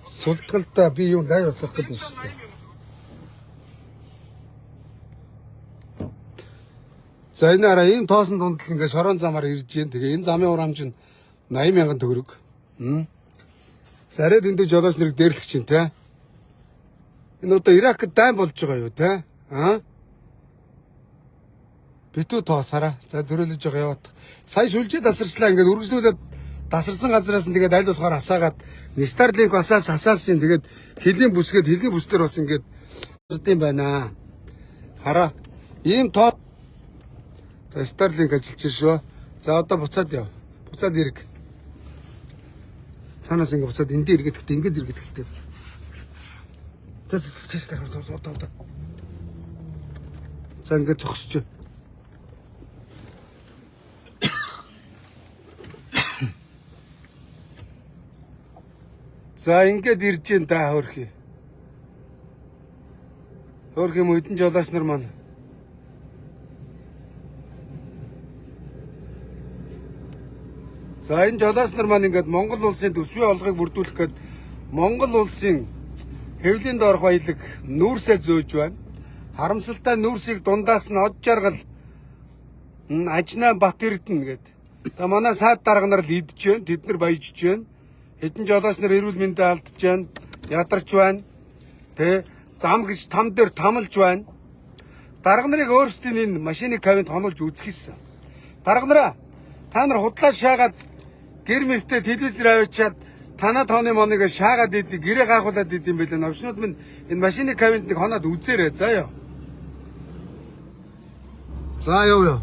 Султгалтай би юу лайв болсох гэдэг юм шүү дээ. За энэ араа ийм тоосон дундал ингээ шорон замаар ирж гин. Тэгээ энэ замын урамж нь 80,000 төгрөг. Сарайд эндүү жолооч нарыг дээрлэх чинь те. Энэ одоо Иракд дайн болж байгаа юу те? Битүү тоосараа. За дөрөөлөж байгаа яваад. Сая шүлжээ дасарчлаа ингээд үргэлжлүүлээд дасарсан газраас нь тэгээд аль болохоор асаагаад Starlink асаас асаасын тэгээд хэлийн бүсгээд хэлийн бүсдэр бас ингээд юм байна. Хараа. Ийм тоо. За Starlink ажиллаж шүү. За одоо буцаад яв. Буцаад ирэг. Цаанаас ингээд буцаад энд иргэд гэхдээ ингээд иргэд гэхдээ. За чэс таа. За ингээд зогсож. За ингээд ирж гин та хөрхи. Хөрхи мөдөн жолооч нар маань. За энэ жолооч нар маань ингээд Монгол улсын төсвийн олгыг бүрдүүлэх гээд Монгол улсын хэвлийн доорх баялаг нүүрсээ зөөж байна. Харамсалтай нүүрсийг дундаас нь од жаргал ажнаа бат эрдэнэ гээд. За манай сайд дарга нар л идэж байна. Тэд нар баяжж байна. Хэдэн жолооч нар эрүүл мэндэ алдж байна. Ядарч байна. Тэ зам гэж там дээр тамалж байна. Дарга нарыг өөрсдийн энэ машины кабинд хонуулж үзэх хийсэн. Дарга нараа та нар худлаа шаагаад гэр мөртөө телевизээр аваачаад танаа тооны моныг шаагаад идэв гэрээ гайхуулаад идэв юм байлаа. Новшнууд минь энэ машины кабинд нэг хоноод үзээрэй. За ёо. За ёо.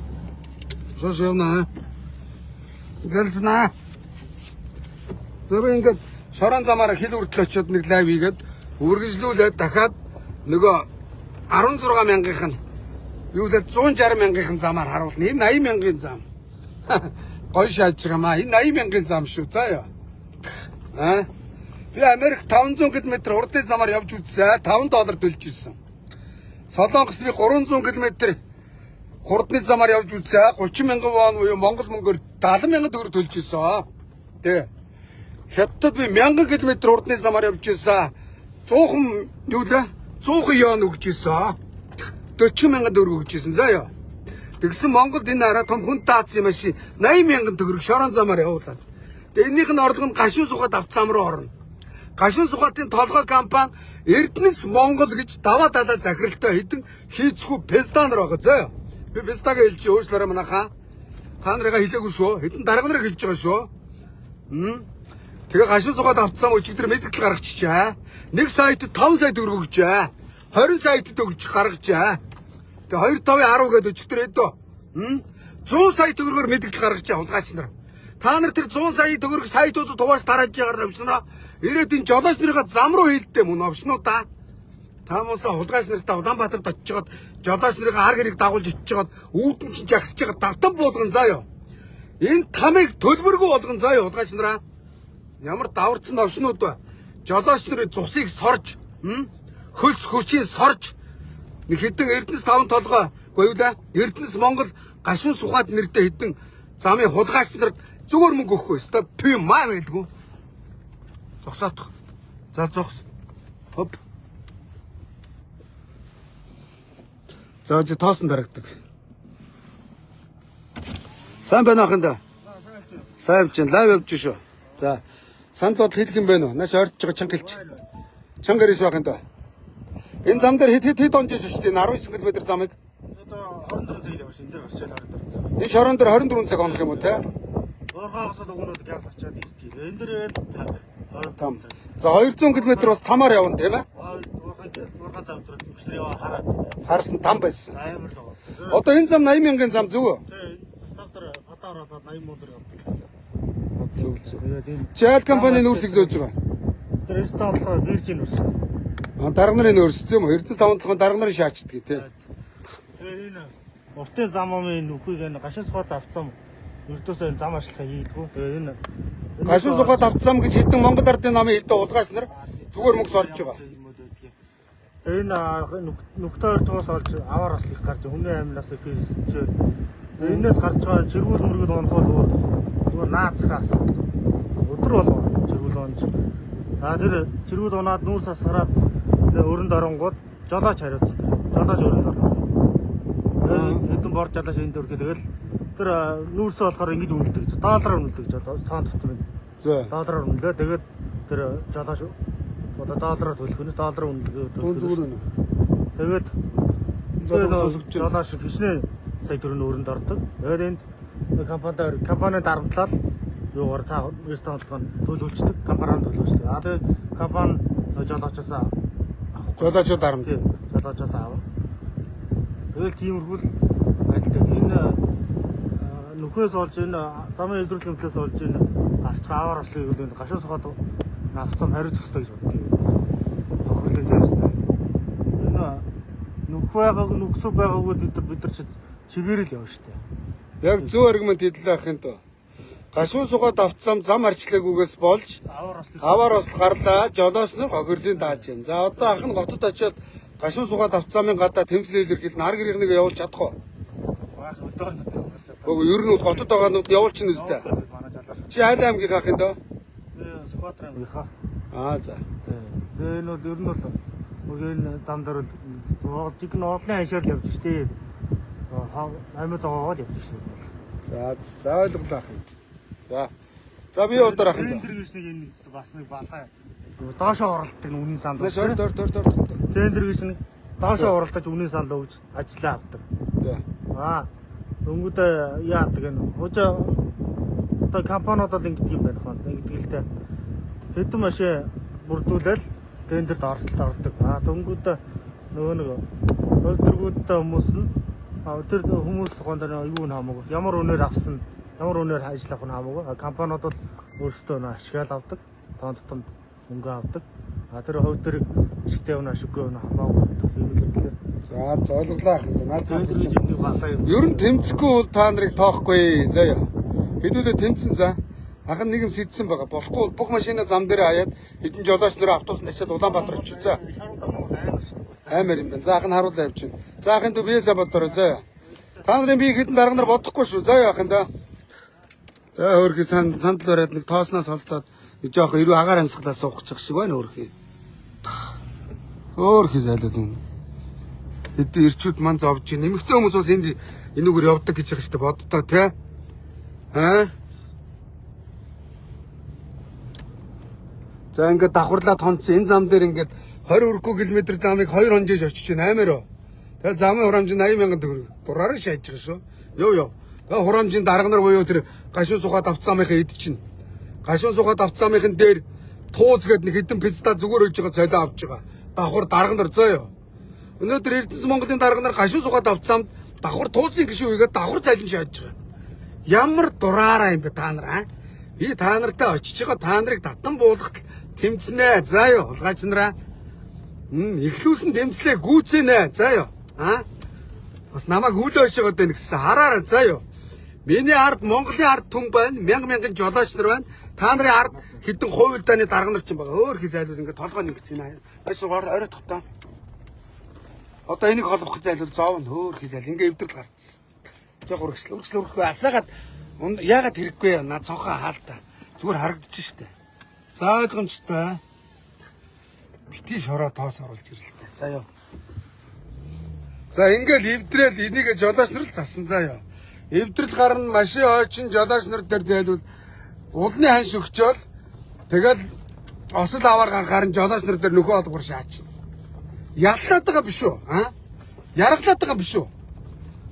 Шош явна. Гэлзнаа. Зөв ингээд шорон замаараа хил хүртэл очиод нэг лайв хийгээд үргэлжлүүлээд дахиад нөгөө 16 мянгийнх нь юу лээ 160 мянгийнх нь замаар харуулна. Энэ 80 мянгын зам. Гой шааж байгаамаа. Энэ 80 мянгын зам шүү. За ёо. Би Америк 500 км урдны замаар явж үзсэн. $5 төлж ирсэн. Солонгос би 300 км хурдны замаар явж үзсэн. 30 мянган вон буюу Монгол мөнгөөр 70 мянган төгрөг төлж ирсэн. Тэ. Хятад би 1000 км урдны замаар явж ирсэн. 100 юу лээ? 100 яон өгч ирсэн. 40 мянган төгрөг өгч ирсэн. За ёо. Тэгсэн Монголд энэ араа том хүн таацсан машин 80 мянган төгрөг шорон замаар явуулаад. Тэгээ энийх нь орлого нь гашуун сухад авцсан руу орно. Гашуун сухатын толгой компани Эрдэнэс Монгол гэж даваа далаа захиралтай хэдэн хийцгүй пестанер байгаа. За би пестагаа хэлж өөрчлөөрэй манайхаа. Та нарыгаа хэлээгүй шүү. Хэдэн дарга нарыг хэлж байгаа шүү. Тэгээ гашуун сухад авцсан өчигдөр мэдгэл гаргачихжээ. Нэг сайтд 5 сая төгрөг өгчээ. 20 сайтд өгч гаргажээ. Тэгээ 2.5-10 гээд өчигдөр эдөө. 100 сая төгрөгөөр мэдгэл гаргажээ хулгайч нар. Та нар тэр 100 сая төгрөг сайтуудад хувааж тарааж байгаа навчнаа ирээд энэ жолооч нарыгаа зам руу хийлдээ мөн навчнуудаа. Та мосоо хулгайч нартай Улаанбаатарт очиж жолооч нарыгаа ар гэрийг дагуулж ичиж үүдэн чинь жагсаж байгаа давтан буулган заяа. Энэ тамыг төлбөргүй болгон заяа хулгайч нараа. Ямар даварцсан навчнууд ба. Жолооч нарын цусыг сорж, хөлс хүчийг сорж нэг хэдэн Эрдэнэс 5 толгой гоёлаа. Эрдэнэс Монгол гашуун сухад нэртэй хэдэн замын хулгайч нарт зүгээр мөнгө өгөхгүй. Өстой пи маа байлгүй. Зогсоодох. За зогс. Хоп. За чи тоосон дарагдаг. Сайн байна ахында. Сайн чинь лайв явж шүү. За санд бод хэлэх юм байна уу? Нааш орж байгаа чанга хэлчих. Чанга ирэх байхын доо. Энэ зам дээр хэд онжиж шүү дээ. 19 км замыг. Одоо 24 цаг явж энэ дээр очиад 24 цаг. Энэ шорон дээр 24 цаг онох юм уу те? Уурхаагаас өгнөд газ очиад ирдэг. Энэ дээр там. За 200 км бас тамаар явна тийм ээ? Уурхаа зам дээр өчтөр яваа хараад. Харсан там байсан. Амар л байгаа. Одоо энэ зам 80 мянган зам зөв үү? Тий, стартер фатаар болоод 80 мөр явдаг гэсэн. Чайл компанийн нүүрсийг зөөж байгаа. Тэр рестан болохоор Virgin нүүрс. Дарга нарын нүүрс юм уу? Эрдэнэс 5 толгойн дарга нарын шаачдаг тий. Тэгээ энэ уртын зам амын нүхийг энэ гашин сухад авцсан. Өрдөөсөө энэ зам арчилгаа хийдгүү. Тэгээ энэ гашин сухад авцсан гэж хэдэн Монгол ардын намын хэдэн улгаас нар зүгээр мөнгө сорж байгаа. Энэ нүхтэй өртгөөс олж аваар бас их гарч өмнө аймнаас ихэлж энэс гарч байгаа чиргүүл мөргөд оноход зүгээр наацхаас өдөр болго чиргүүл онж. Тэр цэргүүд унаад нүүр сасгараад өрөнд оронгууд жолооч хариуцдаг. Жолооч өрөнд орно. Хэдэн бор жолооч энд өргөд тэгэл тэр нүүрсээ болохоор ингэж үнэлдэг. Доллараар үнэлдэг тоон тутмын. За. Доллараар үнэлээ. Тэгээд тэр жолооч одоо доллараар төлөх нь доллар үнэлгээ. Тун зүгээр нь. Тэгээд жолооч хичнээн сая төгрөгийн өрөнд ордог. Тэгээд энд компани дарамтлал юугаар цаа ресторан толгойн төлөвлөждөг, компаниуд төлөвлөждөг. Тэгээд компани жолоочоос Жолоочоо дарамт. Жолоочоос аав. Тэгэл тиймэрхүү байдалтай. Энэ нүхээс олж энэ замын эвдрэл хэмтлээс олж энэ арч аваар ослыг үл гашуун сухад навцсан хариуцах хэрэгтэй гэж боддог. Хохирлын дээрстэй. Энэ нүхсүү байгаагүй бид нар чигээрэл явна штэ. Яг зөв аргумент хэллээ ахын тоо. Гашуун сугаад автсам зам арчлаагүйгээс болж аваар ослог гарлаа жолоос нар хохирлын дааж байна. За одоо ах нь готод очиод гашуун сугаад автсамын гадаа тэмцэл илэрхийлэн нар гэрийг явуулж чадах уу? Баах өдөр нь Богоо ер нь готод байгаанууд явуулчихна үстэй. Чи хайл аймгийн ахын тоо? Сүхбаатар аймгийнхаа. За. Тэгээ энэ бол ер нь бол энэ зам дээр л жиг нь оолны хашаар л явж штэ. Аймаг зогоогоод явж штэ. За ойлголоо ахын. За би өдөр ахын. Тендер гэж нэг энэ бас нэг балаа. Доошоо оролддог үнийн санд. Дор. Тендер гэж нэг доошоо оролдож үнийн санд өгж ажиллаа авдаг. Өнгөдөө яадаг энэ. Хожоо одоо компаниудад ингэдэг юм байна хаа. Ингэдэг л дээ. Хэдэн машин бүрдүүлэл тендерт ордог. Өнгөдөө нөгөө нэг өдөргүүдтэй хүмүүс нь тэр хүмүүс тухайд юу н хамаагүй. Ямар үнээр авсан, ямар үнээр ажиллах нь хамаагүй. Компаниуд бол өөрсдөө ашиглал авдаг. Тоон тутамд мөнгө авдаг. Тэр хувь тэрэг ихтэй унаа шүгөө унаа хамаагүй. За ойлголоо ахын. Надад юм балаа юм. ер нь тэмцэхгүй бол та нарыг тоохгүй заяа. Хэдүүлээ тэмцэн за. Ахын нэг юм сэдсэн байгаа. Болохгүй бүх машина зам дээр хаяад хэдэн жолооч нэр автобусанд очиад Улаанбаатар очив. За. Амар юм байна. За ахын харуулаа явж байна. За ахын дүү биесээ бодороо заяа. Та нарын би хэдэн дарга нар бодохгүй шүү. Заяа ахын да. За өөрхий сандал бариад нэг тоосноос холдоод жоох ирүү агаар амьсгалаас суучих шиг байна өөрхий. Өөрхий зайлуул юм. Хэдэн ирчүүд ман зовж байна. Нэмэгтэй хүмүүс бас энд энүүгээр явдаг гэж байгаа шүү дээ боддоо тий. За ингээд давхарлаад хонцсон энэ зам дээр ингээд 20 км замыг 2 хонжиж очиж байна амараа. Тэгээ замын хурамж 80,000 төгрөг. Дураараа шааж байгаа шүү. Йоо. Тэгээ хурамжийн дарга нар буюу тэр гашуун сухад автцаамынхаа эд чинь. Гашуун сухад автцаамынхын дээр тууз гээд нэг хэдэн писта зүгээр өж байгаа цолио авч байгаа. Давхар дарга нар зөөё. Өнөөдөр Эрдэнэс Монголын дарга нар гашуун сухад автцаамд давхар туузын гişүү игээд давхар цалин шааж байгаа. Ямар дураараа юм бэ та нар Би та нартай очиж байгаа та нарыг татан буулгахад тэмцэнэ. За ёо улгаач нараа. Эхлүүлсэн тэмцлээ гүйцэнэ. За ёо. Бас намайг хүлээж байгаа даа гэсэн хараарай. За ёо. Миний ард Монголын ард түн байна. Мянган жолооч нар байна. Та нарын ард хэдэн хувилдааны дарга нар ч юм байгаа. Өөр хий зайлуул ингээд толгой нэгцэн аа. Ашгаар оройтох та. Одоо энийг холбох зайлуул зоовно. Өөр хий зайл ингээд эвдрэл гарцсан. Жог үргэлжлэхгүй асаагаад яагаад хэрэггүй наа цонхоо хаалтаа. Зүгээр харагдчих штэ. За ойлгомжтой. Бити шороо тоос оруулж ирлээ. За ёо. За ингээл эвдрэл энийг жолооч нар л зассан заа ёо. Эвдрэл гарна машин ойчин жолооч нар дээр дээлвэл улны ханш өгчөөл тэгэл осол аваар гарахаар нь жолооч нар дээр нөхөө олгор шаачна. Яллаад байгаа биш үү? Яраглаад байгаа биш үү?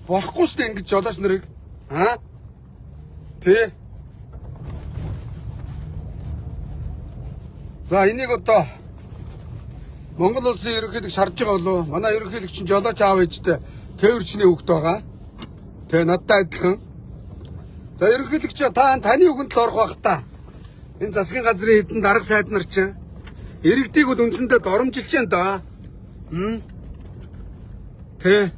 Болохгүй шүү дээ ингэж жолооч нарыг. Тэ. За энийг одоо Монгол улсын ерөнхийлөг шарж байгаа болов. Манай ерөнхийлөгч чинь жолооч аав ээжтэй тээвэрчний хүүхэд байгаа. Тэ надтай адилхан. За ерөнхийлөгч таны үгэнд л орох бах та. Энэ засгийн газрын хэдэн дарга сайд нар чинь иргэдийг үл үндсэндээ доромжилж байна да. Тэ.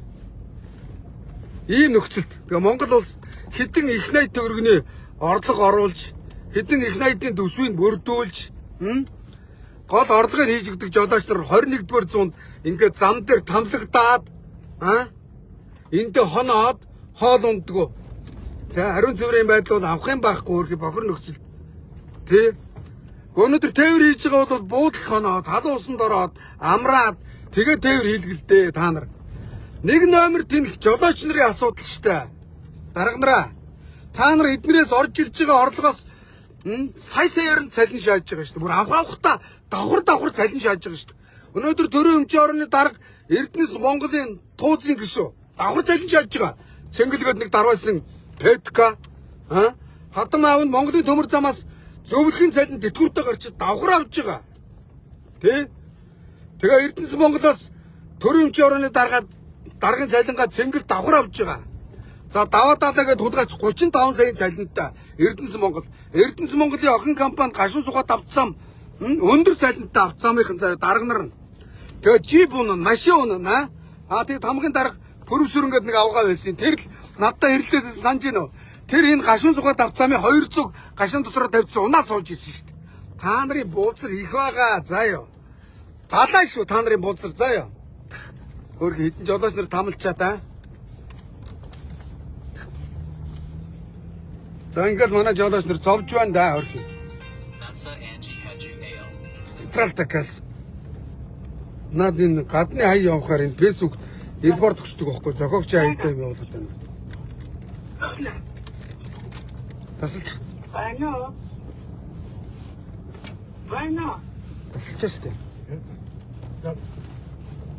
Ийм нөхцөлд тэгээ Монгол улс хэдэн их найд төгрөгний орлого оруулж хэдэн их найдын төсвийг мөрдүүлж гол орлогыг хийж өгдөг жолооч нар 21-р зуунд ингээд зам дээр тамлагдаад эндээ хоноод хоол унддаг. Тэгээ ариун цэврийн байдал бол авах юм байхгүй өөрхий бохор нөхцөл. Тэ Өнөөдөр тээвэр хийж байгаа бол буудлах хоноод, халуун усанд ороод, амраад тэгээ тээвэр хийлгэлдээ та нар. Нэг номер тэнх жолооч нарын асуудал штэ. Дарга нараа. Та нар эднэрээс орж ирж байгаа орлогоос сая-саяар нь цалин шааж байгаа штэ. Бүр авхаахта давхар цалин шааж байгаа штэ. Өнөөдөр төрийн өмчийн орны дарга Эрдэнэс Монголын тууцын гишүү давхар цалин шааж байгаа. Цэнгэлгээд нэг дарвайсан Петка хатам аав нь Монголын төмөр замаас зөвлөхийн цалин тэтгэвртэй гарч давхар авж байгаа. Тэ? Тэгээ Эрдэнэс Монголоос төрийн өмчийн орны даргын цалингаа цэнгэл давхар авж байгаа. За даваа даалаа гэдээ хулгайч 35 саяын цалинтай Эрдэнэс Монгол. Эрдэнэс Монголын охин компанид гашуун сугаад авцсан өндөр цалинтай авцсамынхан заяа дарга нар. Тэгээ жип унаа, машин унаа. Тэгээд хамгийн дарга пөрөвсөрөнгөд нэг авгаа байсан. Тэр л надтай хэрлээд санаж гинөө. Тэр энэ гашуун сугаад авцсамын 200 гашуун дотроо тавьсан унаа сууж исэн шүү дээ. Та нарын бууцар их байгаа. Заяа. Талаа шүү та нарын бууцар заяа. Өөр хэдэн жолооч нар тамалчаа та. За ингээл манай жолооч нар зовж байна да өөр. Тралтакас. Надын гадны хай явахаар энэ фэйсбүүк импорт өгчдөг байхгүй зохиогч хайдаа юм явуулаад байна. Тасалж. Байна. Тасалж штэ.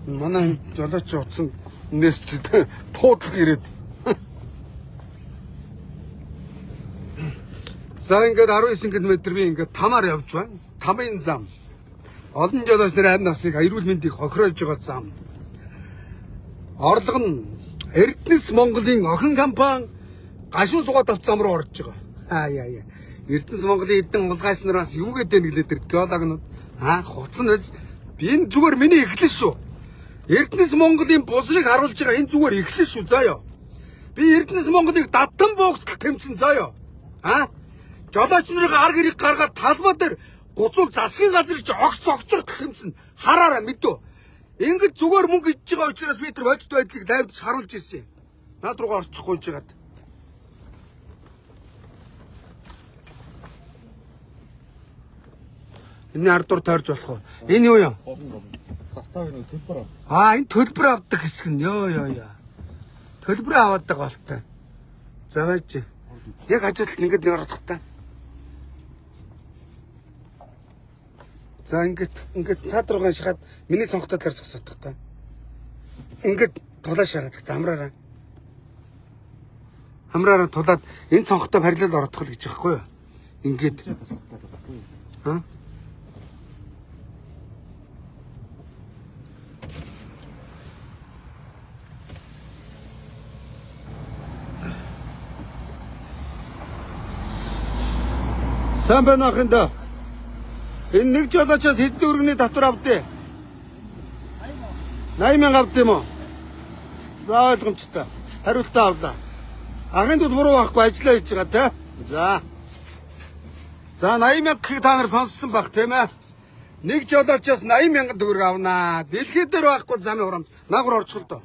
Манай жолооч утсан нэс ч туудлах ирээд. За ингээд 19 км би ингээд тамаар явж байна. Тамын зам. Олон жолооч нар амь насыг эрүүл мэндийг хохироож байгаа зам. Орлого нь Эрдэнэс Монголын охин компани гашуун сугаад авцсан руу орж байгаа. Яа. Эрдэнэс Монголын эдэн улгайч нараас юу гэдэг нэглээд тэр геологнууд хуц нь бас би энэ зүгээр миний эхлэл шүү. Эрдэнэс Монголын бузрыг харуулж байгаа энэ зүгээр эхлэл шүү заяа. Би Эрдэнэс Монголыг даддан буугдтал тэмцэн заяа. Жолооч нарын ар гэрийг гаргаад талбай дээр гуцуул засгийн газар чи огц огцор тэмцэн хараараа мэдөө. Ингээд зүгээр мөнгө иж байгаа учраас би тэр бодит байдлыг лайвдж харуулж ирсэн юм. Наад руугаа орчихгүй жагаад. Энэ ардуур тойрж болох уу? Энэ юу юм? Застав нэг төлбөр. Энэ төлбөр авдаг хэсэг нь ёо. Төлбөр аваад байгаа болтой. За байж. Яг хажуудалд ингээд нэг орох та. За ингээд цаад руугаа шахаад миний сонгохтой талаар зогсоодох та. Ингээд тулаа шахаад та амраараа. Амраараа тулаад энэ сонгохтой параллел орох л гэж байхгүй юу? Ингээд. Сайн байна ахын да. Энэ нэг жолоочоос хэдэн өргөний татвар авдээ? 80,000 авд юм уу? За ойлгомжтой. Хариултаа авлаа. Ахын тут буруу байхгүй ажиллаа хийж байгаа те. За 80,000 гэхийг та нар сонссон баг тийм ээ. Нэг жолоочоос 80,000 төгрөг авнаа. Дэлхий дээр байхгүй замын хурамч. Наагур орчихол доо.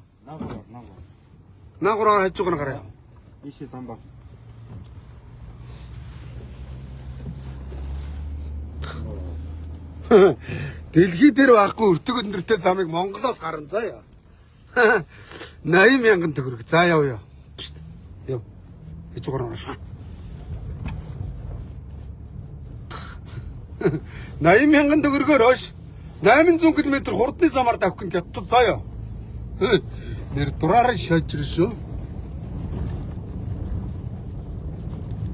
Наагур хажуугаар гараа. Ийшээ зам баг. Дэлхий дээр байхгүй өртөг өндөртэй замыг Монголоос гарна заяа. 80,000 төгрөг. За яв. Яв. Хажуугаар оршоо. 80,000 төгрөгөөр хойш 800 км хурдны замаар давх нь гятд заяа. Нэр дураараа шааж ирсэн шүү.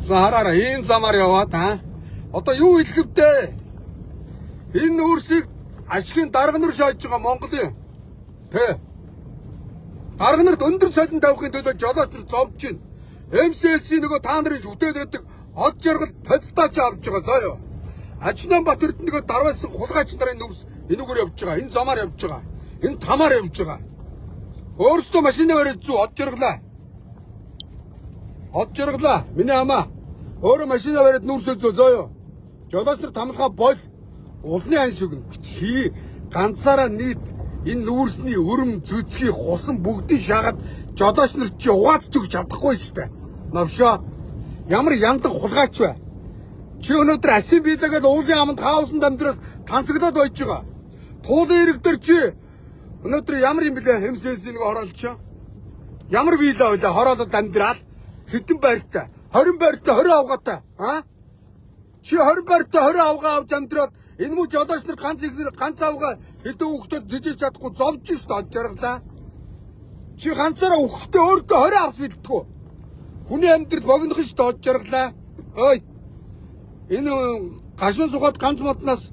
За хараараа энэ замаар яваад одоо юу хэлэх вдэ? Энэ нүүрсийг ашигын дарга нар шааж байгаа Монголын. Тэ. Дарга нарт өндөр цалин тавихын төлөө жолооч нар зовж байна. МСС-ийн нөгөө та нарын зүтээд байдаг од жаргал подстач авч байгаа заяа. Ачнаанбаатарт нөгөө дарвайсан хулгайч нарын нүүрс энүүгээр явж байгаа. Энэ замаар явж байгаа. Энэ тамаар явж байгаа. Өөрөөсөө машинаа бариад зүү од жаргалаа. Од жаргалаа. Миний хамаа. Өөрөө машинаа бариад нүүрсөө зөө заяа. Жолооч нар тамлахаа бол улны ан шиг чи ганцаараа нийт энэ нүүрсний өрөм зүцгий хусан бүгдийг шаагаад жолооч нар чи угаацч өгч чадахгүй шүү дээ. Навшоо ямар яндан хулгайч вэ? Чи өнөөдөр асин биелээгээд уулын аманд хаусанд амьдрал тансагдаад байж байгаа. Туулын иргэдэр чи өнөөдөр ямар юм блэ хэмсээс нэг хороолч. Ямар биелээ байлаа хороолоод амьдрал хэдэн байртай 20 байртай 20 авгаатай чи 20 байртай 20 авгаа авч амьдраад энэ муу жолооч нар ганц авгаа хэдэн хүүхдэд дижиж чадахгүй зовж шүү дээ жаргалаа. Чи ганцаараа хүүхдээ өөртөө 20 авс бэлдэггүй. Хүний амьдрал богинох шүү дээ жаргалаа. Ой. Энэ гашуун сухад ганц модноос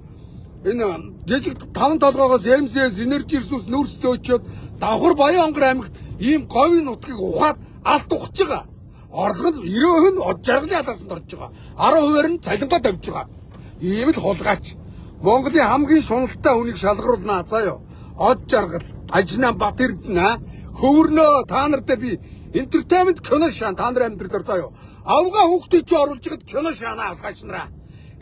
энэ жижиг 5 толгоогоос МСС энержи ресурс нүүрс зөөчөөд давхар Баян онгор аймагт ийм говийн нутгийг ухаад алт ухаж байгаа. Орлого нь 90% нь од жаргалын алаасанд орж байгаа. 10% нь цалингаа тавьж байгаа. Ийм л хулгайч. Монголын хамгийн шуналтай хүнийг шалгаруулнаа заяа. Од жаргал, ажнаа бат эрдэнэ, хөвөрнөө та нар дээр би entertainment кино шаан та нар амьдралаар заяа. Авгаа хүүхдээ чи оруулж байгаад кино шаанаа алгаач нараа.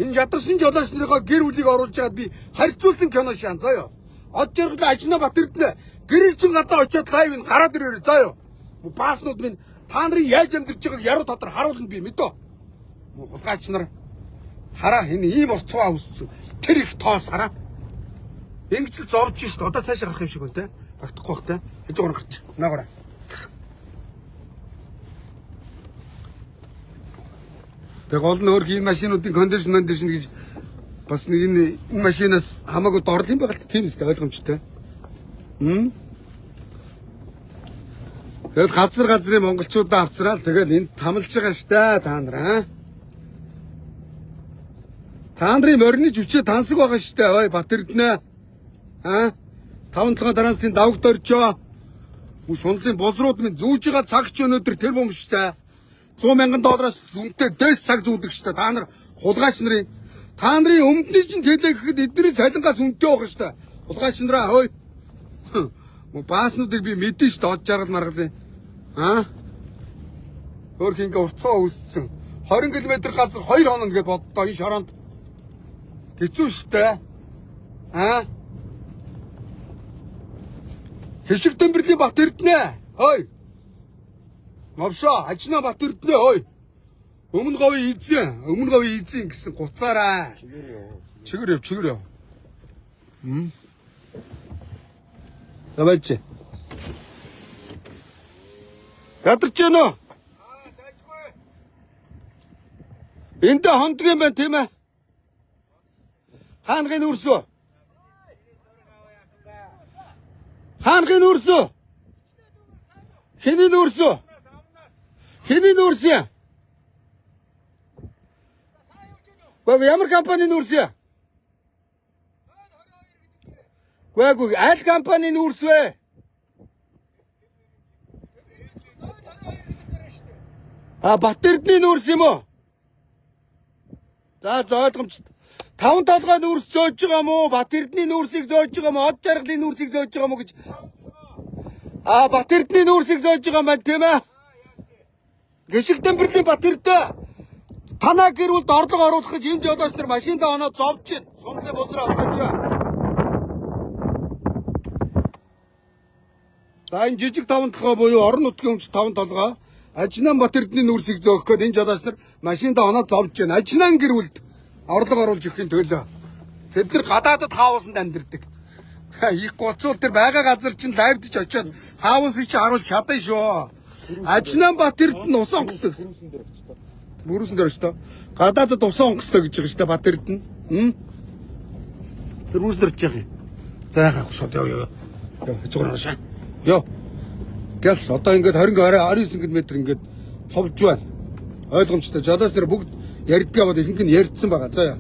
Энэ ядарсан жолооч нарыгаа гэр бүлийг оруулж байгаад би харьцуулсан кино шаан заяа. Од жаргал, ажнаа бат эрдэнэ гэрэл чин гадаа очиод лайв ин гараад ирээрээ заяа. Бааснууд минь та нарын яаж амьдарч байгааг яруу татар харуулна би мэдөө. Хулгайч нар хараа энэ ийм орцгоо үссэн. Тэр их тоос хараа. Ингэж л зовж шít. Одоо цаашаа гарах юм шиг байна те. Багтахгүй бах те. Хажуугаар гарч. Наагаараа. Тэг гол нь өөр ийм машинуудын кондишн гэж бас нэг энэ машинаас хамаагүй дорлох юм байгаа л тийм үстэй ойлгомжтой. Тэгэл газрын монголчуудаа авцраал тэгэл энд тамалж байгаа штэ та нар Та нарын морины жүчээ тансаг байгаа штэ ой бат эрдэнэ 5-7 дараас тийм давгд оржоо. Мөн шунлын бозрууд минь зүүж байгаа цаг ч өнөөдөр тэр бом штэ 100 мянган доллараас зүнтэй дэс цаг зүүдэг штэ та нар хулгайч нарын та нарын өмдний чинь тэлээ гэхэд эдний цалингаас үнэтэй байгаа штэ хулгайч нараа ой мөн бааснуудыг би мэдэн штэ од жаргал маргалын Өөр хингээ уртцаа үссэн 20 км газар 2 хоног гэж боддоо энэ шороонд хэцүү штэ Хэшиг Тэмбэрлийн бат эрдэнэ ой Мовшоо ажнаа бат эрдэнэ ой Өмнө говийн эзэн гэсэн гуцаараа чигэр яв Давайч Ядарч гэнэ дайжгүй Энд хондг юм байна тийм ээ Хаангийн үрсөө Хаангийн үрсөө Хэний үрсөө Гэг ямар компанийн үрсөө Гэг аль компанийн үрсвэ бат эрдний нүрс юм уу? За ойлгомжтой. 5 толгой нүрс зөөж байгаа мó? Бат эрдний нүрсийг зөөж байгаа мó? Од жаргалын нүрсийг зөөж байгаа мó гэж. Бат эрдний нүрсийг зөөж байгаа юм байна тийм ээ. Гişиг Тэмбэрлийн бат эрдээ. Танаа гэр бүлд орлого оруулах гэж энэ жолооч нар машиндаа оноод зовж байна. Шунлын бузраа авч. За энэ жижиг 5 толгой буюу орон нутгийн өмч 5 толгой Ажнан бат эрдний нүрсийг зөөх гээд энэ жолооч нар машиндаа оноод зовж байна. Ажнан гэр бүлд орлого оруулж өгөхийн төлөө. Тэд нар гадаадд хаусанд амьдэрдэг. Их гоцуул тэр байгаа газар чинь лайвдж очиод хаусыг чи харуулж чадсан шүү. Ажнан бат эрд нь ус онгоцтой гэсэн. Бүрүүсэн дээр өчтөө. Гадаадд ус онгоцтой гэж байгаа шүү дээ бат эрд нь. Тэр үүс дөрж яах юм. За яхаа шууд ёо. Хажуугаар шаа. Ёо. Гэс одоо ингээд 29 км ингээд цовж байна. Ойлгомжтой. Жолооч нар бүгд ярьдгаа бод ихэнх нь ярьдсан байгаа. За.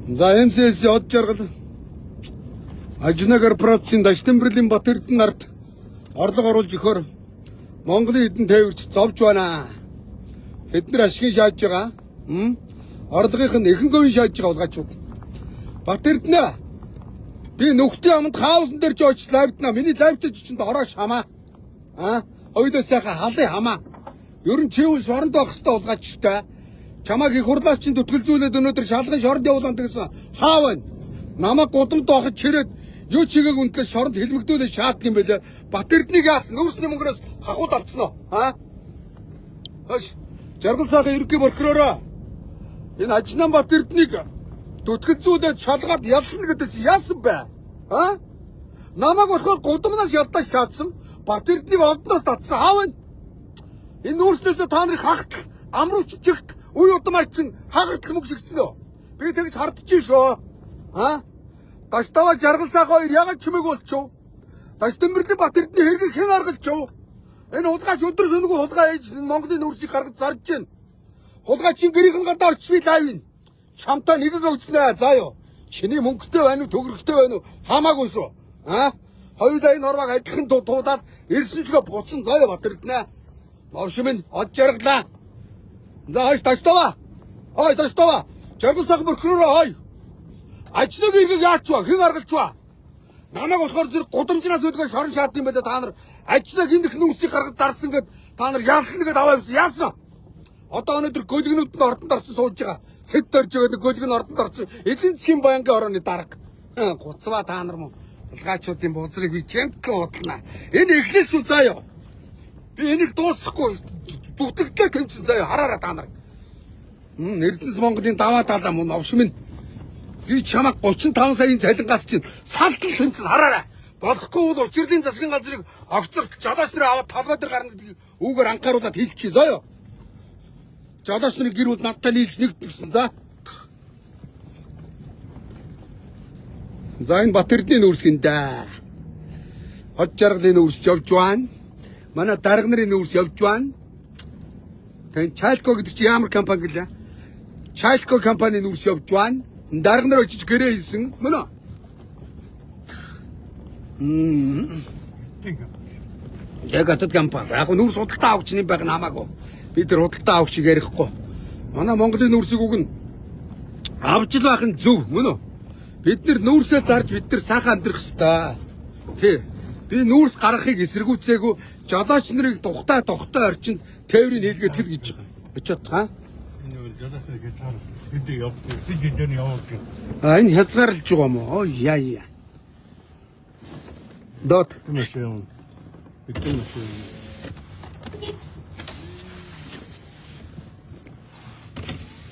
За МСС од жаргал Ажнагар процент Тэмбэрлийн бат эрдэнэ нарт орлого оруулж өгөхөөр Монголын хэдэн тээвэрч зовж байна. Бид нар ашигын шааж байгаа. Орлогынх нь ихэнх говийн шааж байгаа улгачууд. Бат эрдэнэ би нүхтийн аманд хаусан дээр ч очиж лайвднаа. Миний лайвч чинь ороош хамаа. Хоёулаа сайхан халын хамаа. Ер нь чивэл шоронд байх хэвээр улгаачтай. Чамааг их хурлаас чинь төтгөлзүүлээд өнөөдөр шалган шоронд явуулсан гэсэн хаа байна? Намайг гудамд доохож чирээд юу чигээг үнтлээ шоронд хэлмэгдүүлээ шаарддаг юм байлаа. Бат эрднийг яасан? Нүүрсний мөнгнөөс хахууд авцсан уу? Хош. Жаргал сайхан ерөнхий прокуророо. Энэ Ажнан Батэрднийг дүтгэл зүйдээ шалгаад яллна гэдээс яасан бэ? А? Намайг болохоор гудамнаас ялдаж шаардсан. Батэрднийг олдноос татсан. Аав энэ. Энэ нүүрснээсээ та нарыг хахтал, амрууч чигт, үе удмаар чин хагартах мөг шигцэн үү? Би тэгж хардчих шүү. А? Дастава жаргал сайхан хоёр ягаад чимээг болчихв? Дастамбэрлийн Батэрдний хэргийг хэн аргалчихв? Энэ хулгайч өдөр шөнөгүй хулгай ээж Монголын нүүрсийг гаргаж зарж байна. Хулгайчин гэрийнхэн гадаа орчмыг лавин. Чамтай нэгэгээ үзнэ заа юу. Чиний мөнгөтэй байна уу, төгрөгтэй байна уу? Хамаагүй шүү. А? Хоёулаа энэ нормаг адилхан туудаад ирсэн чигээ буцсан заа юу Батэрднэ. Новшимэн од жаргалаа. За хойш тастава. Хой тастава. Жаргал сайхан бөрхрөөрөө хой. Ажныг иргэг яач вэ? Хэн аргалч вэ? Намайг болохоор зэрэг гудамжнаас өлгөө шорон шаад юм байлаа та нар. Ажныг эндх нүүрсийг гаргаж зарсан гэд та нар яллна гэд аваа юмсан. Яасан? Одоо өнөөдөр гөлгнүүд нь ордонд орсон сууж байгаа. Сэт төрж байгаа гөлгөн ордонд орсон. Эдийн засгийн банкны орооны дарга. Гуцваа та нар мөн улгайчуудын бузрыг би чемтгэн удална. Энэ эхлэл шүү заа ёо. Би энийг дуусахгүй зүгтгэлээ тэмцэн заа ёо. Хараараа та нар. Эрдэнэс Монголын даваа талаа мөн овшмын. Би чамаа 35 саяын цалингаас чинь салтал тэмцэн хараараа. Болохгүй бол учирлын засгийн газрыг огцорч жолооч нар аваад толгой дээр гарна гэдгийг үүгээр анхааруулад хэлчихье заа ёо. Жолооч нарын гэр бүл надтай нийлж нэгдсэн за. За энэ Батэрдний нүүрсгэн дээ. Хот жаргалын нүүрс явж байна. Манай дарга нарын нүүрс явж байна. Тэн Чайлко гэдэг чи ямар компани гэлээ? Чайлко компани нүүрс явж байна. Дарга нар очиж гэрээ хийсэн. Мөн үү? Яг атад компани. Яг нүүрс худалдаа авах чинь байх намаагүй. Бид тэр худалдаа авах шиг ярихгүй. Манай Монголын нүүрсийг үгэн авч л байх нь зөв мөн үү? Бид нэр нүүрсээ зарж бид нар сайхан амьдрах ёстой. Тий. Би нүүрс гаргахыг эсэргүүцээгүй жолооч нарыг тухтай орчинд тээврийг хийлгээд хэл гэж байгаа. Очоод хаа? Энэ үл жолоочны хязгаар бид явдаг. Бид энэ явдаг. А энэ хязгаарлаж байгаа юм уу? Яа. Дот. Машин. Бид машин.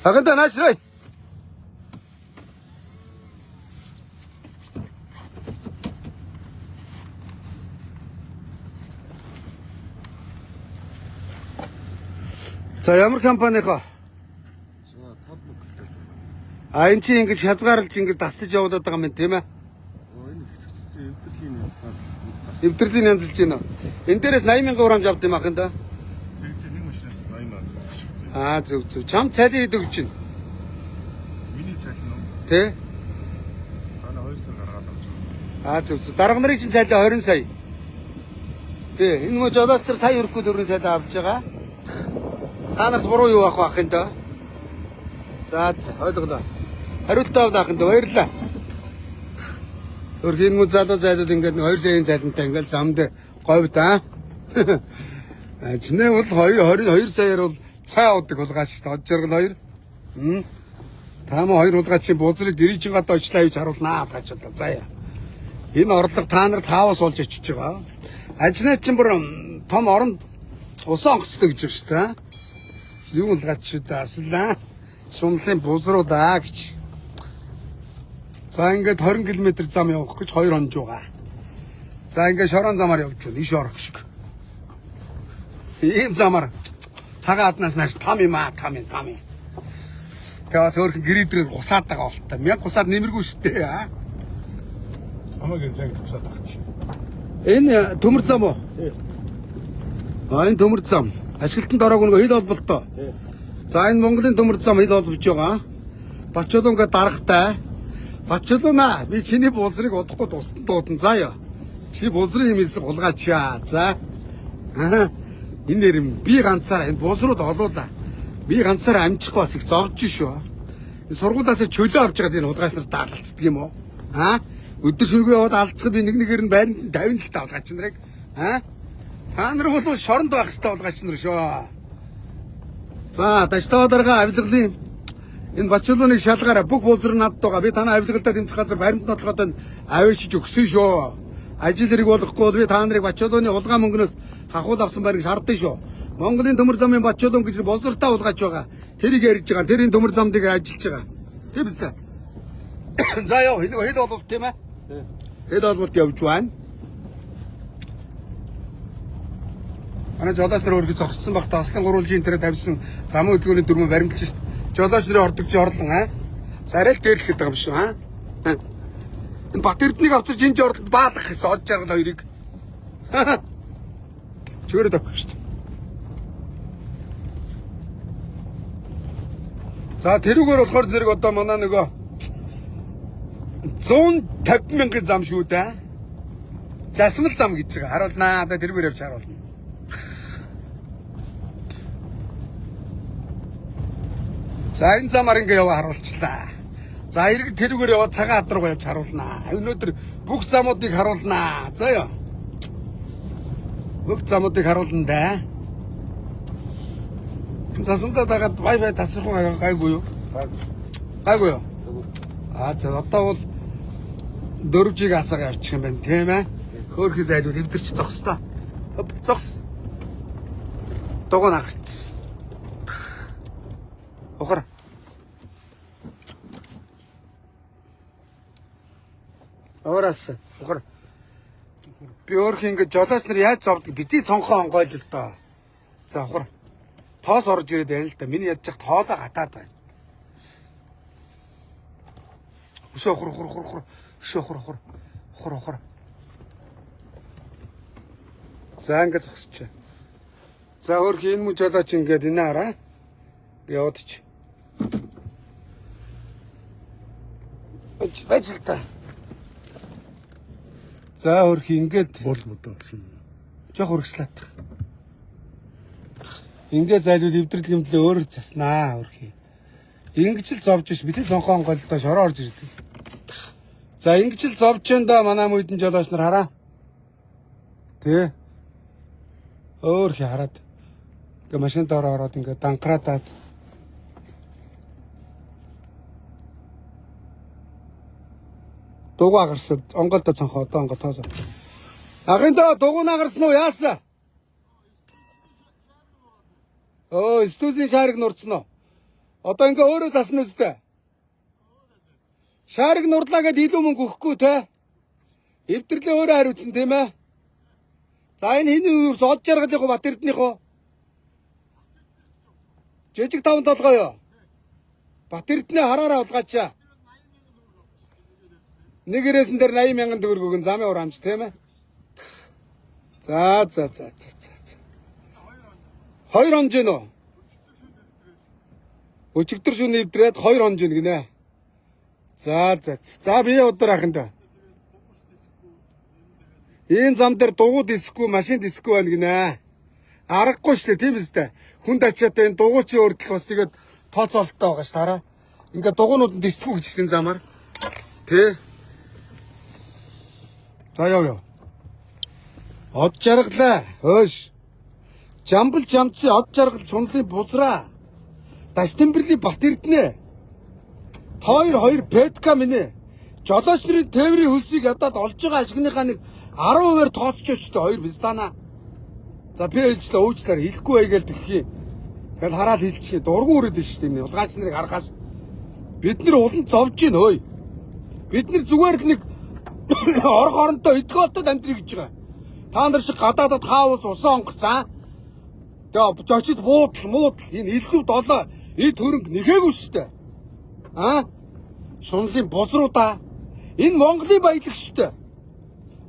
Хаганда насрай. За ямар компани хаа? За тав бүгдтэй. А энэ чи ингэж хязгаарлаж ингэж тастаж явуулаад байгаа юм тийм ээ? Энэ хэсэгчсэн эвдэрлийн явдал. Эвдэрлийн янзлж байна. Энэ дээрээс 80,000 грамж авд юм ахын да. Тэгээд нэг машинаас 80 маа. Аа зөв. Чам цалин өгч чинь. Миний цалин уу? Тэ? Танаа 2 сар гаргаад авч байгаа. Аа зөв. Дарга нарын чинь цалин 20 сая. Тэ, энэ мө жолооч нар сая өрөхгүй 4 сая авч байгаа. Та нарт буруу юу авах байх юм да? За ойлголоо. Хариултаа авах ахын да баярлаа. Төрхийн мө залуу зайлууд ингээд 2 саяын цалинтай ингээд зам дээр говьд аа. Ажнаа бол 22 саяар бол цай удаг булгаач шүү дээ. Од жаргал 2. Та мө 2 булгаачийн бузрыг гэрийн гадаа очлаа гэж харуулнаа гэж бодлоо. За яа. Энэ орлого та нарт хаавас олж очиж байгаа. Ажнаа чинь бүр том оронд усан онгоцтой гэж байна шүү дээ. Юу булгаач дааслаа. Шунлын бузруудаа гэж. За ингээд 20 км зам явах гэж 2 хонж байгаа. За ингээд шорон замаар явж байна. Иш орох шиг. Ийм замаар цагаан аднаас нааш там юм. Тэгээс өөрхөн гэрээдрээр гусаад байгаа болтой. Мянга гусаад нэмэргүй шүү дээ. Хамаг яг тусаад байгаа чи. Энэ төмөр зам уу? Тий. Энэ төмөр зам. Ашиглалтанд ороогүй нэг хил холболтой. Тий. За энэ Монголын төмөр зам хил холбож байгаа. Бачулуунга даргатай. Бачулуунаа би чиний бузрыг удахгүй дуудан заа ёо. Чи бузрын хэмээсээ гулгаачаа. За. Энэ нэр би ганцаараа энэ бузрууд олуулаа. Би ганцаараа амжихгүй бас их зовж шүү. Энэ сургуулиасаа чөлөө авч байгаад энэ хулгайч нарт даалцдаг юм уу? Өдөр шөнөгүй яваад алдцахад би нэгээр нь байранд 50 талтай хулгайч нарыг. Та нар бол шоронд байх хэрэгтэй хулгайч нар шүү. За даштай дарга авилгалын энэ Бачулууныг шалгаараа бүх бузар надад байгаа. Би танаа авилгалдаа тэмцэх газар баримт нотлоход авчиж өгсөн шүү. Ажил хэрэг болохгүй бол би та нарыг Бачулууны хулгай мөнгнөөс хахуул авсан байрыг шаардсан шүү. Монголын төмөр замын Бачуулан гэж болзортой улгаач байгаа. Тэрийг ярьж байгаа. Тэрийн төмөр замдыг ажиллаж байгаа. Тийм үстэй. За яа, хэд болов тийм ээ? Хэд болов явж байна. Манай жолооч нар өөргө зогссон баг таслан гурвалжийн тэрэ тавьсан замын хөдөлгөөний дүрмэн баримтж шít. Жолооч нарын ордогч орлон сарай л дээрлэхэд байгаа юм шүү Энэ Бат Эрдэнэийг авчирч энэ жорлонд баалгах гэсэн од жаргал хоёрыг. Чөөрөд авах шүү дээ. За тэрүүгээр болохоор зэрэг одоо манай нөгөө 150 мянган зам шүү дээ. Засмал зам гэж байгаа. Харуулнаа. Одоо тэрүүгээр явж харуулна. За энэ замаар ингээ яваа харуулчлаа. За иргэд тэрүүгээр яваад цагаан хад руу явж харуулнаа. Өнөөдөр бүх замуудыг харуулнаа. За яа. Бүх замуудыг харуулна да. Засандаа дагаад Wi-Fi тасрах гайгүй юу? Гайгүй юу? За одоо бол 4G асаага явчих юм байна тийм ээ. Хөөхий зайлуул эвдэрч зогсдоо. Зогс. Догоо нагарч. Ухаар. Орас. Ухаар. Би өөрхий ингэ жолооч нар яаж зовдөг бити цонхоо онгойл л доо. За ухаар. Тоос орж ирээд байна л да. Миний ядчих тоолоо гатаад байна. Ухаар. Ухаар. За ингэ зогсож. За өөрхий энэ муу жолооч ингээд энэ хараа. Яваад чи. Бажилта. За өөрхий ингээд бол модоо гэсэн. Жох урагслаад. Ингээд зайлуул эвдрэл гэмтлээ өөрөөр заснаа өөрхий. Ингэж л зовж ш битээ сонхон голдоо шороо орж ирдэг. За ингэж л зовж энэ да манай мөдөн жолооч нар хараа. Тэ. Өөрхий хараад. Ингээ машин дээр ороод ингээ данкраатаад. Дугу агарсад онголдо цонхоо одоо онго тоосоо. Агиндаа дугу агарсан уу яасан? Стүүзийн шаарыг нурцсан уу? Одоо ингээ өөрөө засна үстэй. Шаарыг нурлаа гэд илүү мөнгө өгөхгүй те. Эвдэрлээ өөрөө хариуцсан тийм ээ. За энэ хиний юус од жаргалынхоо Бат Эрдэнийхөө. Жижиг 5 толгой юу? Бат Эрдэнэ хараараа улгаачаа. Нэг ирээсэн дээр 80 мянган төгрөг өгөн замын урамж тийм ээ. За. 2 хонж гэнэ үү? Өчигдөр шөнө эвдрээд 2 хонж гэнэ гинэ. За би өдөр ахында. Энэ зам дээр дугуй дисгүй, машин дисгүй байна гинэ. Аргагүй шүү дээ тийм үстэй. Хүнд ачаатай энэ дугуйчийн өрдөл бас тэгээд тооцоолттой байгаа ш тараа. Ингээ дугуйнууд нь дисдэггүй гэж хэлсэн замаар. Тэ. За яв. Од жаргалаа. Хөөш. Жамбал жамцын од жаргал чунлын бузраа. Дастэмбэрлийн Бат Эрдэнэ. Хоёр петка минь. Жолооч нарын тээврийн хөлсийг ядаад олж байгаа ашигныхаа нэг 10%-аар тооцож өчтэй хоёр бистана. За би хэлжлээ уучлаарай хэлэхгүй байгээл тэгхий. Тэгэл хараад хэлчихээ дургу өрөөд шүү дээ. Улгаач нарыг харахаас бид нар уланд зовж гин өөй. Бид нар зүгээр л нэг орох оронтой идэголтод амьдрий гэж байгаа. Та нар шиг гадаадад хаус усан онгоцаа. Тэгээ очид буудал энэ илүү долоо эд хөрөнгө нэхээгүй шүү дээ. Шунлын бузруудаа энэ Монголын баялаг шүү дээ.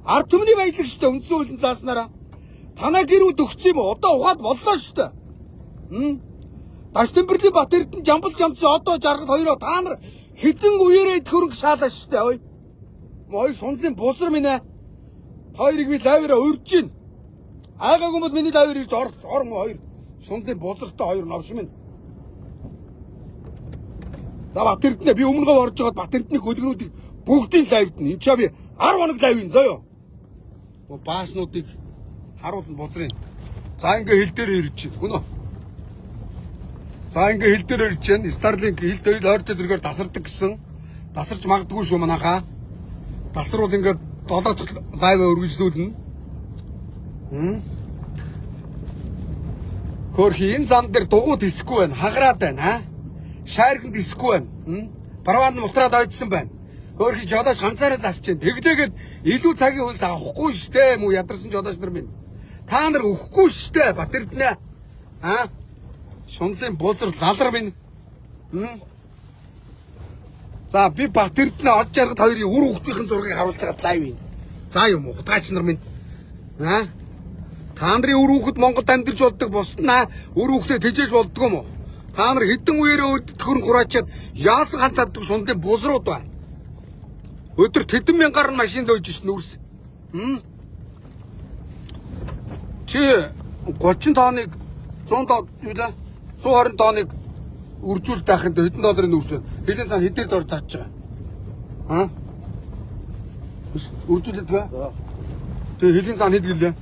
Ард түмний баялаг шүү дээ. Үндсэн хуулийн зааснараа. Танаа гэрүүд өгсөн юм уу? Одоо ухаад боллоо шүү дээ. Дастэмбэрлийн Бат Эрдэнэ жамбал жамцсан одоо жаргал хоёроо та нар хэдэн үеэрээ эд хөрөнгө шаалаа шүү дээ. Ой. Мой шунлын бузар минь ээ. Хоёрыг би лавираа урьж гин. Айгаагүй бол миний лавир ирж орно хоёр. Шунлын бузартай хоёр новш минь. За Бат Эрдэнэ би өмнөгөө орж байгаад Бат Эрдэнэ хөдөлгөөнүүдийг бүгдийг лавидна. Энд чаа би 10 хоног лавин заяа. Бааснуудыг харуулна бузрын. За ингээ хил дээр ирж чинь. Гүнөө. За ингээ хил дээр ирж чинь. Starlink хил дээр ойр төргөөр тасардаг гэсэн. Тасарч магадгүй шүү манайхаа. Тасруул ингээ 7 дахь лайв өргөжлүүлнэ. Хөөрхи энэ зам дээр дугуй тисэхгүй байна. Хагараад байна, аа. Шаарган тисэхгүй байна. Барваад мутраад ойдсон байна. Хөөрхи жолооч ганцаараа засч जैन. Тэглээгээд илүү цагийн хөлс авахгүй штэ мүү ядарсан жолооч нар минь. Та нар өгөхгүй штэ Батэрднэ. Аа? Шунлын бузар лалар минь. За би Батэрднэ од жаргад хоёрын үр хүүхдийн зургийг харуулж байгаа лайв юм. За юм уу хутгаач нар минь. Аа? Та нарын үр хүүхэд Монголд амьдарч болдог бусднаа үр хүүхдээ тэжээж болдгоо юм уу? Та нар хэдэн үеэрээ өдөртгөр хураачаад яасан ганцааддаг шунлын бузрууд байна. Өдөр тэдэн мянгаар машин зөөж ш нүрс. Чи 30 тонныг 100 юу да 120 тонныг үржүүл таахын хэдэн долларын нүрс вэ? Хэдэн сан хэдээр дор тааж байгаа. Аа? Үржүүлээд ба? Тэгээ хэдэн сан хэд гэлээ?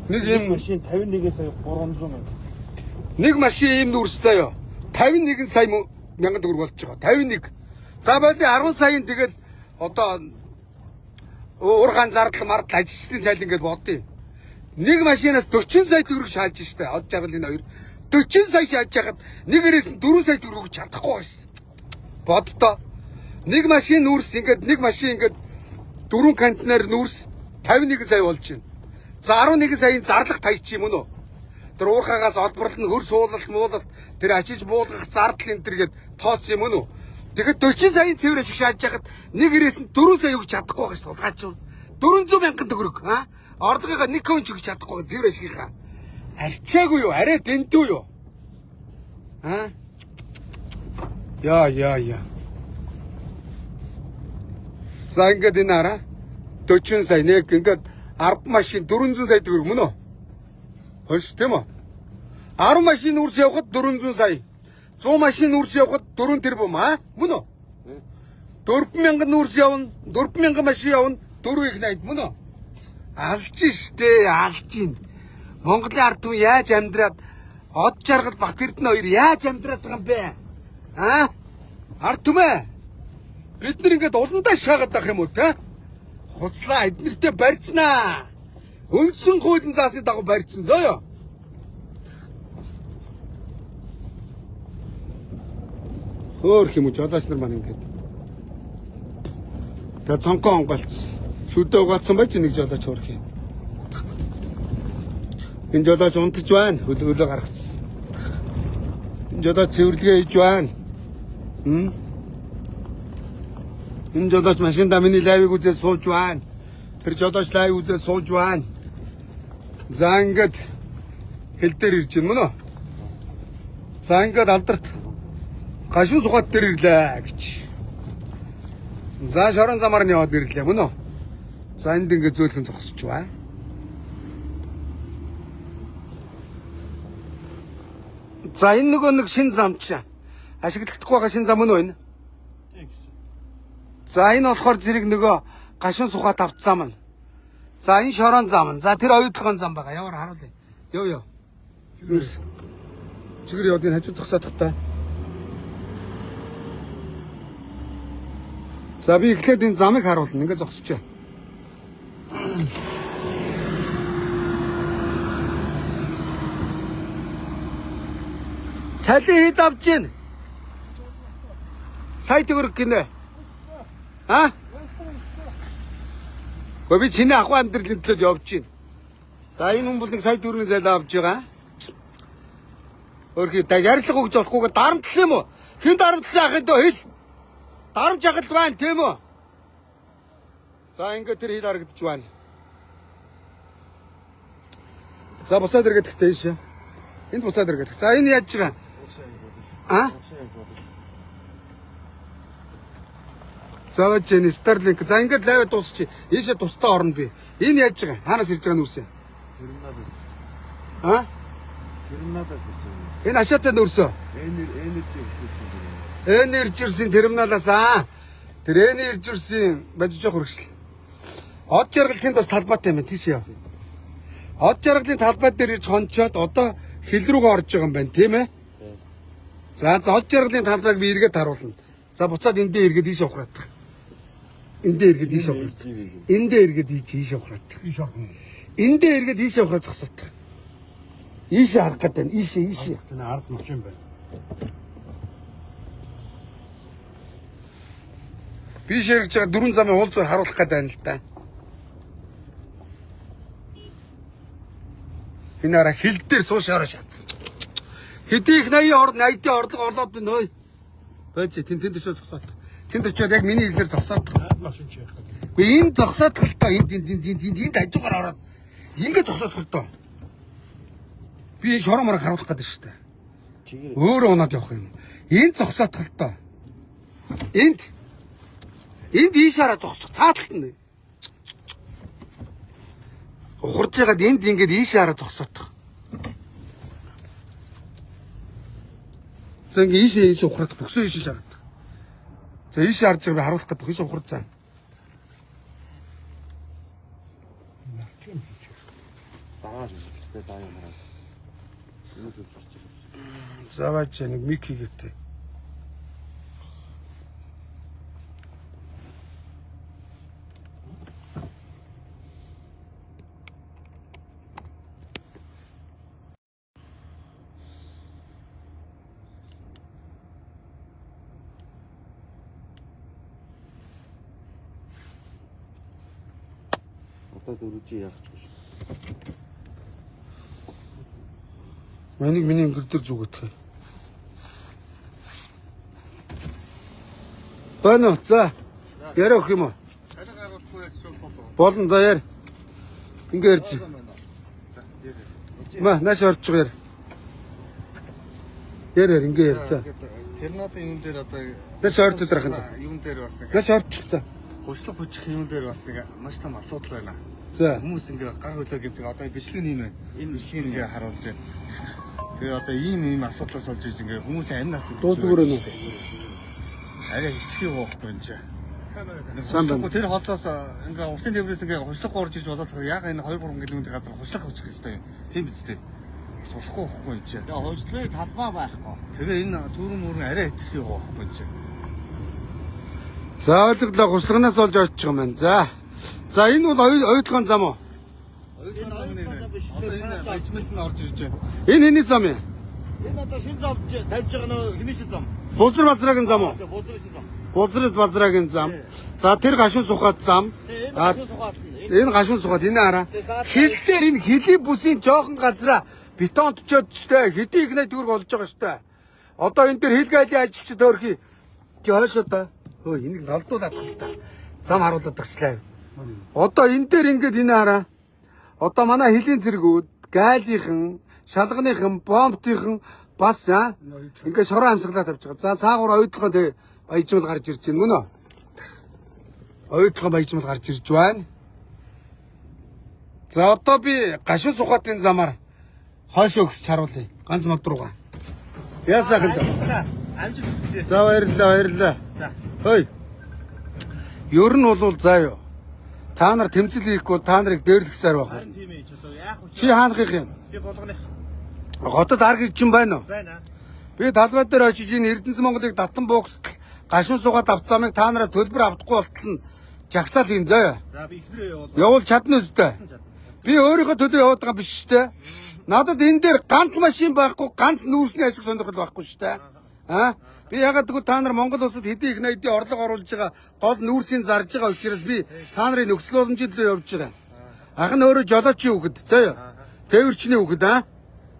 Нэг юм машин 51 сая 300 мянга. нэг машин ийм нүрс заяа 51 сая мянган төгрөг болж байгаа. 51. За боли 10 саяын тэгэл одоо уургаан зардал мардал ажилчдын цайл ингээд бодъё. Нэг машинаас 40 сая төгрөг шаалж штэ. Од жаргалын хоёр 40 сая шаалж хахад нэг гэрээс нь 4 сая төгрөг чадахгүй байна ш. Боддоо. Нэг машин нүрс ингээд нэг машин ингээд 4 контейнер нүрс 51 сая болж байна. За 11 саяын зарлах таяч юм уу? Тэр уурхаагаас олборлол нь хөр суулалт муулалт тэр ажиж буулгах зардал энэ төргээд тооц юм уу? Тэгэхэд 40 саяын цэвэр ашиг шааж яхад нэг гэрээс нь 4 сая өгч чадахгүй байгаа шүү. Улгаач 400 мянган төгрөг аа? Орлогынхаа нэг хүн ч өгч чадахгүй цэвэр ашигынхаа. Арчаагүй юу? Арай дэнтүү юу? Аа? Яа. За ингээд энэ хараа 40 сая нэг ингээд 10 машин 400 сая төгрөг мөн үү? Хөөш тийм үү? 10 машин үрс явахад 400 сая. 100 машин үрс явахад 4 тэрбум аа? Мөн үү? 4000 үрс явна, 4000 машин явна, 4 их 80 мөн үү? Алж штэ, алж ин. Монголын ард түмэн яаж амьдраад од жаргал Батэрднэ хоёр яаж амьдраад байгаа юм бэ? Аа? Ард түмэн. Бид нар ингээд уландаа шаагаад байх юм уу те? Хуцлаа эднэртээ барьцнаа. Үндсэн хуулийн заасны дагуу барьцсан зөөё. Хөөх юм уу жолооч нар маань ингээд. Тэгээ цонхоо онголцсон. Шүдэ угаацсан байж нэг жолооч хөөх юм. Энэ жолооч унтаж байна. Хөлөө гаргацсан. Энэ жолооч цэвэрлэгээ хийж байна. Энэ жолооч машинда миний лайвыг үзээд сууж байна. Тэр жолооч лайв үзээд сууж байна. За ингээд хэл дээр ирж байна мөн үү? За ингээд алдарт гашуун сухад дээр ирлээ гэж. За шорон замаар нь яваад ирлээ мөн үү? За энд ингээд зөөлхөн зогсож байна. За энэ нөгөө нэг шин зам чи ашиглахдаггүй байгаа шин зам мөн үү энэ? За энэ болохоор зэрэг нөгөө гашуун сухад авцсан мань. За энэ шорон зам. За тэр оюутлогын зам байгаа. Яваар харуулъя. Ёо. Чигээр яваад энэ хажуу зогсоодох та. За би эхлээд энэ замыг харуулна. Ингээд зогсож байна. Цалин хэд авч гин? Сая төгрөг гинэ. Аа? Би чиний ахуй амьдралын төлөө явж байна. За энэ хүн бол нэг сая төгрөгийн зайлаа авч байгаа. Өөрхий ярилцлага өгч болохгүйгээ дарамтлсан юм уу? Хэн дарамтлсан ахын дөө хэл? Дарамж ахал байна тийм үү? За ингээд тэр хэл харагдаж байна. За бусаад эргээд ихтэй шээ. Энд бусаад эргээд. За энэ яаж байгаа? Аа? Завж энэ Starlink. За ингээд лайв дуусчих. Ийшээ тусдаа орно би. Энэ яаж байгаа? Хаанаас ирж байгаа нүрсээ? Терминалаас. Аа? Терминалаас ирж байгаа. Энэ ачаатай нүрсөө? Энержисэн терминалаас аа. Тэр энержисэн бажиж жоох хөргөсөл. Од жаргал тэнд бас талбайтай юм тийш яв. Од жаргалын талбай дээр ирж хончоод одоо хил рүүгээ орж байгаа юм байна тийм ээ? За од жаргалын талбайг би эргээд харуулна. За буцаад эндээ эргээд ийш явах. Эндээ эргээд ийш явах. Эндээ эргээд ийш явах. Ийш явах. Эндээ эргээд ийш явах зогсоох. Ийшээ харах гэдэг нь ийшээ. Энэ ард машин байна. Би ширгэж байгаа дөрвөн замын уул зур харуулах гэдэг юм л да. Энэ араа хил дээр суушаараа шатсан. Хэдийх 80-ийн орлого орлоод нөө. Байж тэнд төшөө зогсоод. Тэнд очиод яг миний эзнэр зогсоод. Ард машин чи яах вэ? Гэхдээ энэ зогсоод халтаа энд хажуугаар ороод ингээд зогсоод халтаа. Би шоромоор харуулах гэдэг шүү дээ. Өөрөө унаад явах юм. Энд зогсоод халтаа. Энд ийшаараа зогсчих цааталт нь. Ухарж байгаад энд ингээд ийшаараа зогсоодох. За ингээд ийшээ ухраад бөксөө ийшээ шахаад. За ийшээ харж байгаа би харуулах гэдэг ийшээ ухарж цаа. За бач нэг мик хийгээтэй. Одоо дөрвжи яах ч биш. Миний өнгөрдөр зүгэтхээ. Байна уу? За. Яриа өгөх юм уу? Цалин гаргахгүй яаж шууд Болно за яар. Ингээ ярьж. Ма нааш орчих яар. Яар ингээ ярьцаа. Тернатын юм дээр одоо Нааш орд өдрөх юм. юм дээр бас нэг Нааш орчих цаа. хучлах хүчих юм дээр бас нэг маш том асуудал байна. За. Хүмүүс ингээ гар хөлөө гэдэг одоо бичлэг юм байна. Энэ бичлэг ингээ харуулж байна. Тэгээ одоо ийм асуудлаас олж иж ингээ хүмүүсийн амь нас Дуу зүгээр нь. арай хитрхи байхгүй юм чи. Сайн байна. Тэр хоолоос ингээ уртын дэврээс ингээ хучлах орж иж бодоод яг энэ 2-3 км газар хучлах хүчих хэвээр. Тийм биз дээ. Сулахгүй байхгүй юм чи. Тэгээ хучлын талбай байхгүй. Тэгээ энэ түрэн мөрөн арай хитрхи байхгүй юм чи. За ойлголоо гуслагнаас олж очиж байгаа юм байна. За энэ бол ойлгоон зам уу? Одоо энэ ажмент нь орж ирж байна. Энэ хэний зам юм? Энэ одоо шин зам тавьж байгаа нөө хэмээш зам. Бузар базрагийн зам уу? Тэгээ бузрын зам. Бузрын базрагийн зам. За тэр гашуун сухад зам. Энэ гашуун сухад энэ хараа. Хиллээр энэ хилийн бүсийн жоохон газараа бетон төчөөд штэ хэдий игнэ төгрөг болж байгаа штэ. Одоо энэ дээр хилгайлын ажилчид өөрхий. Чи хойшоо та. Хөө энийг галдуулаад тал та. Зам харуулаад тагчлаа. Одоо энэ дээр ингээд энэ хараа. Одоо манай хилийн зэргүүд гайлынхан, шалганыхан, бомбтынхан бас ингээд шороо амсгалаа тавьж байгаа. За цаагуур ойдлогоо тэг баяжмал гарч ирж байна мөн үү? Ойдлогоо баяжмал гарч ирж байна. За одоо би гашуун сухатын замаар хойшоо өгсөж харуулъя. Ганц мод руугаа. Яасаа хэнтэй. Амжилт хүсье. За баярлалаа. За. Хөөе. Ер нь бол заа юу. Та нар тэмцэл хийхгүй та нарыг дээрлэхсээр байна. Харин тийм ээ ч одоо яах вэ? Чи хаанах юм? Би болгоных Хотод аргигчин байна уу? байна. Би талбай дээр очиж энэ Эрдэнэс Монголыг татан буугтал гашуун суугаад авцаамыг та нараас төлбөр авахгүй болтол нь жагсаал хийн заа. За би ихнэрээ явуул. Явуул чадна үстэй. Би өөрийнхөө төлөө яваад байгаа биш шүү дээ. Надад энэ дээр ганц машин байхгүй, ганц нүүрсний ажиг сонирхол байхгүй шүү дээ. Би ягаад гэвэл та нар Монгол улсад хэдий их найдын орлого оруулж байгаа гол нүүрсийн зарж байгаа учраас би та нарын нөхцөл боломжтой явж байгаа. Ах нь өөрөө жолоочийн хүүхэд заа юу? Тээвэрчний хүүхэд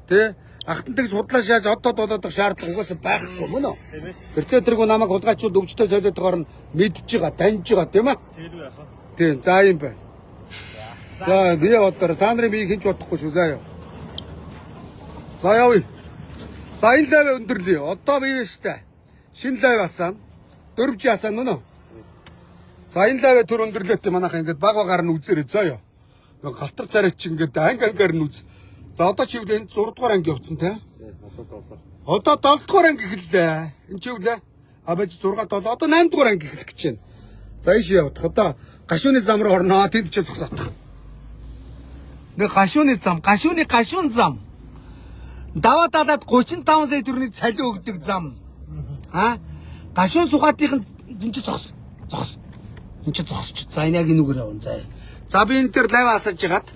Тэ ахтандаг судлаа шааж одод болоодох шаардлага угаасаа байхгүй мөн үү? Тэртээ тэргүй намайг хулгайчууд өвчтөй солиотойгоор нь мэдж байгаа, таньж байгаа тийм ээ? Тэгэлгүй яах вэ? Тийм, за юм байна. За би одоо та нарын би хинч бодохгүй шүү заа юу. За явъя. За энэ лайв өндөрлөе. Одоо бие штэ. Шинэ лайв асаа. 4G асаа мөн үү? За энэ лайв төр өндөрлөөтэй манайхаа ингээд баг багаар нь үзээрэй заа юу. Нэг галтар тариач ингээд ангаар нь үз. За одоо чи үлээ 6 дугаар анги явцсан те? Одоо 7 дугаар анги эхэллээ. Энд чи үлээ. Байж 6 7 одоо 8 дугаар анги эхлэх гэж байна. За ийш явах. Одоо гашууны зам руу орноо. Тэнд ч зогсоодох. Нэг гашууны зам. Даваа далаад 35 сая төгрөгийн цалин өгдөг зам. Гашуун сугаатынх нь зинч зогс. Зинч зогсч. За энэ яг энүүгээр явна. За би энэ төр лайв асааж хагаад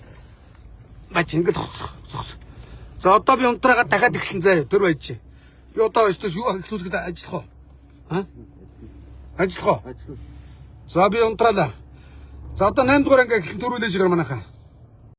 бач ингэж зогс. За одоо би унтраагаа дахиад эхлэн заяа төр байж. Би одоо өстөж юу эхлүүлэхэд ажиллах уу? Аа? Ажиллах уу? Ажил. За би унтраалаа. За одоо 8 дугаар анги эхлэн төрүүлээж гэр манайхаа.